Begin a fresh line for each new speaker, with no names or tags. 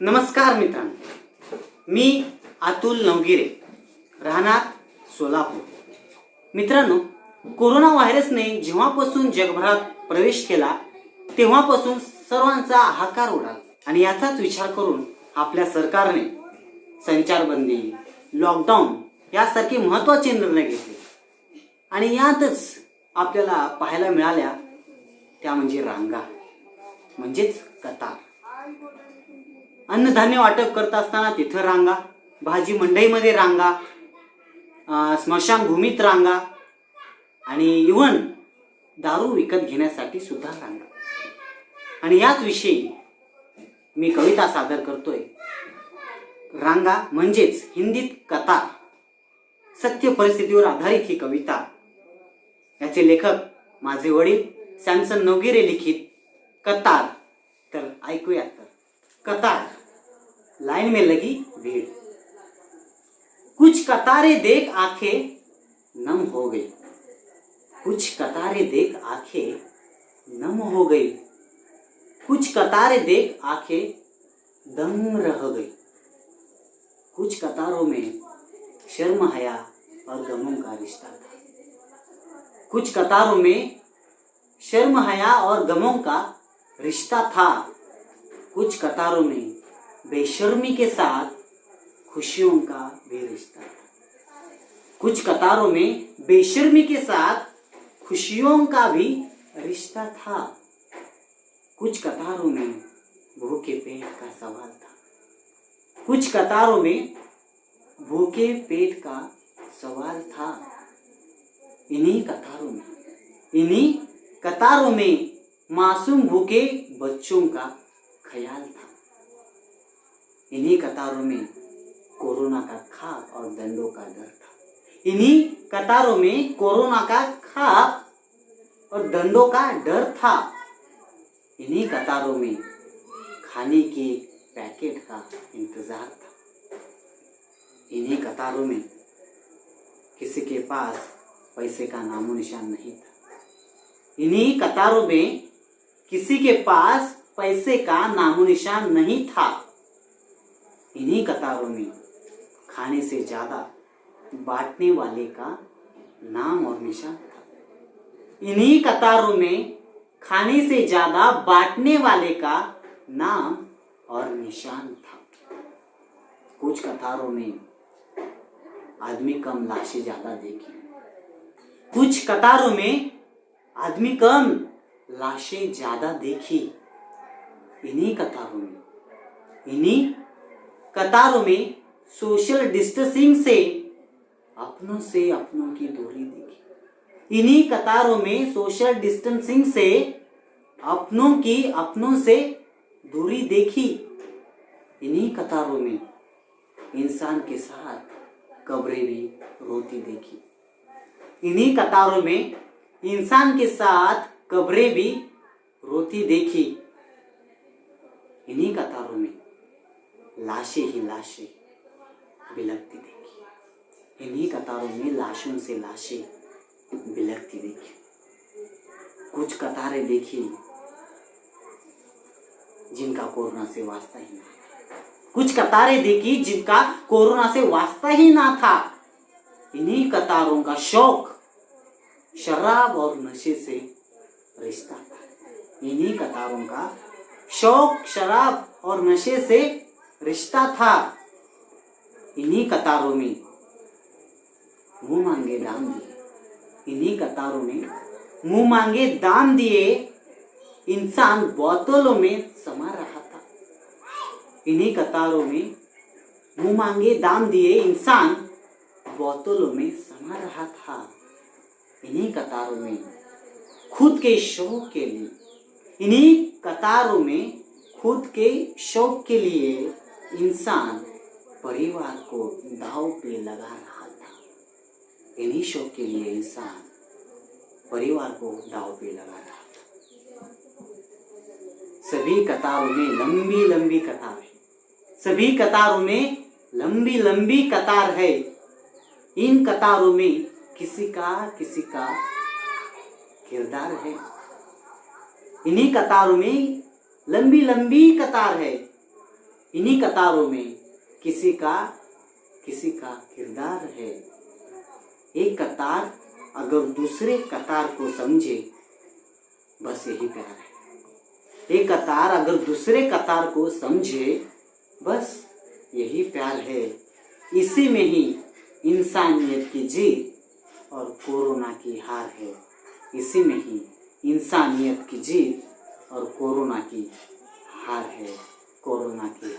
नमस्कार मित्रांनो, मी अतुल नवगिरे, राहणार सोलापूर. मित्रांनो, कोरोना व्हायरसने जेव्हापासून जगभरात प्रवेश केला तेव्हापासून सर्वांचा हाहाकार उडाला आणि याचाच विचार करून आपल्या सरकारने संचारबंदी, लॉकडाऊन यासारखे महत्त्वाचे निर्णय घेतले. आणि यातच आपल्याला पाहायला मिळाल्या त्या म्हणजे रांगा, म्हणजेच कतार. अन्नधान्य वाटप करत असताना तिथं रांगा, भाजी मंडईमध्ये रांगा, स्मशानभूमीत रांगा आणि इव्हन दारू विकत घेण्यासाठी सुद्धा रांगा. आणि याच विषयी मी कविता सादर करतोय. रांगा म्हणजेच हिंदीत कतार. सत्य परिस्थितीवर आधारित ही कविता. याचे लेखक माझे वडील सॅमसन नवगिरे लिखित कतार. तर ऐकूया. तर कतार. लाइन में लगी भीड़, कुछ कतारें देख आंखें नम हो गई, कुछ कतारें देख आंखें नम हो गई, कुछ कतारें देख आंखें दंग रह गई. कुछ कतारों में शर्म हया और गमों का रिश्ता था. कुछ कतारों में शर्म हया और गमों का रिश्ता था. कुछ कतारों में बेशर्मी के साथ खुशियों का भी रिश्ता था. कुछ कतारों में बेशर्मी के साथ खुशियों का भी रिश्ता था. कुछ कतारों में भूखे पेट का सवाल था. कुछ कतारों में भूखे पेट का सवाल था. इन्हीं कतारों में मासूम भूखे बच्चों का ख्याल था. इन्हीं कतारों में कोरोना का खाप और दंडों का डर था. इन्हीं कतारों में कोरोना का खाप और दंडों का डर था. इन्हीं कतारों में खाने के पैकेट का इंतजार था. इन्हीं कतारों में किसी के पास पैसे का नामो निशान नहीं था. इन्हीं कतारों में किसी के पास पैसे का नामो निशान नहीं था. इन्हीं कतारों में खाने से ज्यादा बांटने वाले का नाम और निशान था. इन्हीं कतारों में खाने से ज्यादा बांटने वाले का नाम और निशान था. कुछ कतारों में आदमी कम लाशें ज्यादा देखी. कुछ कतारों में आदमी कम लाशें ज्यादा देखी. इन्हीं कतारों में सोशल डिस्टेंसिंग से अपनों की दूरी देखी. इन्हीं कतारों में सोशल डिस्टेंसिंग से अपनों से दूरी देखी. इन्हीं कतारों में इंसान के साथ कब्रें भी रोती देखी. इन्हीं कतारों में इंसान के साथ कब्रें भी रोती देखी. इन्हीं कतारों में लाशें ही लाशें बिलखती देखी. इन्हीं कतारों में लाशों से लाशें बिलखती देखी. कुछ कतारें देखी जिनका कोरोना से वास्ता ही ना था. कुछ कतारें देखी जिनका कोरोना से वास्ता ही ना था. इन्हीं कतारों का शौक शराब और नशे से रिश्ता था. इन्हीं कतारों का शौक शराब और नशे से रिश्ता था. इन्हीं कतारों में मुंह मांगे दाम दिए. इन्हीं कतारों में मुंह मांगे दाम दिए इंसान बोतलों में समा रहा था. इन्हीं कतारों में मुंह मांगे दाम दिए इंसान बोतलों में समा रहा था. इन्हीं कतारों में खुद के शौक के लिए इन्हीं कतारों में खुद के शौक के लिए इंसान परिवार को दांव पे लगा रहा था. इन्हीं शौक के लिए इंसान परिवार को दांव पे लगा रहा था. सभी कतारों में लंबी लंबी कतार है. सभी कतारों में लंबी लंबी कतार है. इन कतारों में किसी का किरदार है. इन्हीं कतारों में लंबी लंबी कतार है. इन्हीं कतारों में किसी का किरदार है। एक कतार अगर दूसरे कतार को समझे, बस यही प्यार है। एक कतार अगर दूसरे कतार को समझे, बस यही प्यार है। इसी में ही इंसानियत की जीत और कोरोना की हार है। इसी में ही इंसानियत की जीत और कोरोना की हार है। कोरोना की